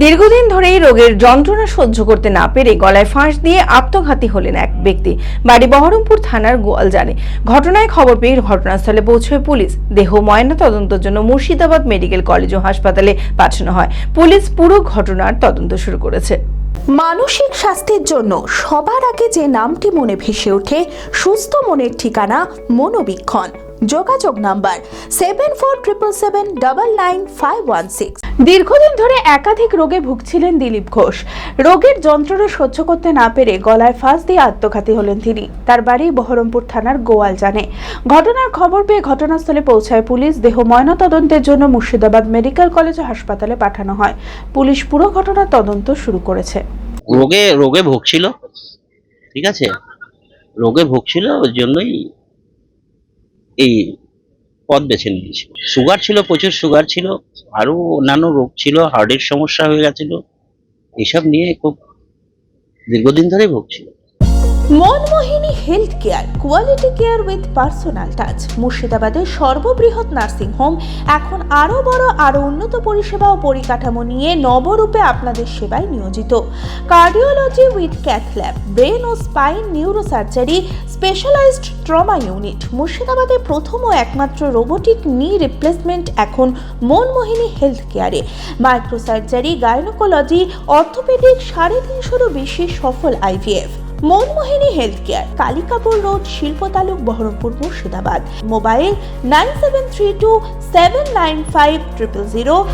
দীর্ঘদিন ধরেই রোগের যন্ত্রণা সহ্য করতে না পেরে গলায় ফাঁস দিয়ে আত্মঘাতী হলেন এক ব্যক্তি। বাড়ি বহরমপুর থানার গোয়ালজারে। ঘটনায় খবর পেয়ে ঘটনাস্থলে পৌঁছয় পুলিশ। দেহ ময়না তদন্তের জন্য মুর্শিদাবাদ মেডিকেল কলেজ ও হাসপাতালে পাঠানো হয়। পুলিশ পুরো ঘটনার তদন্ত শুরু করেছে। মানসিক স্বাস্থ্যের জন্য সবার আগে যে নামটি মনে ভেসে ওঠে, সুস্থ মনের ঠিকানা মনোবীক্ষণ। যোগাযোগ নাম্বার 7477799516। দীর্ঘদিন ধরে একাধিক রোগে ভুগছিলেন দিলীপ ঘোষ। রোগের যন্ত্রণা সহ্য করতে না পেরে গলায় ফাঁস দিয়ে আত্মঘাতী হলেন তিনি। তার বাড়ি বহরমপুর থানার গোয়ালজানে। ঘটনার খবর পেয়ে ঘটনাস্থলে পৌঁছায় পুলিশ। দেহ ময়নাতদন্তের জন্য মুর্শিদাবাদ মেডিকেল কলেজ ও হাসপাতালে পাঠানো হয়। পুলিশ পুরো ঘটনার তদন্ত শুরু করেছে। রোগে ভুগছিল, ঠিক আছে, রোগে ভুগছিল, ওর জন্যই এই পথ বেছে নিয়েছিল। সুগার ছিল, প্রচুর সুগার ছিল, আরো অন্যান্য রোগ ছিল, হার্টের সমস্যা হয়ে গেছিল। এসব নিয়ে খুব দীর্ঘদিন ধরে ভুগছিল। Manmohini health care, quality care with personal touch. মুর্শিদাবাদের সর্ববৃহৎ নার্সিং হোম এখন আরো বড়, আরো উন্নত পরিষেবা ও পরিকাঠামো নিয়ে নবরূপে আপনাদের সেবায় নিয়োজিত। Cardiology with cath lab, brain ও spine neurosurgery, specialised trauma unit. মুর্শিদাবাদে প্রথম ও একমাত্র রোবোটিক নি রিপ্লেসমেন্ট এখন মনমোহিনী হেলথ কেয়ারে। মাইক্রোসার্জারি, গাইনোকোলজি, অর্থোপেডিক, 350-এরও বেশি সফল IVF। Manmohini health care, Kalikapur road, শিল্পতালুক, বহরমপুর, মুর্শিদাবাদ। মোবাইল 9732795000।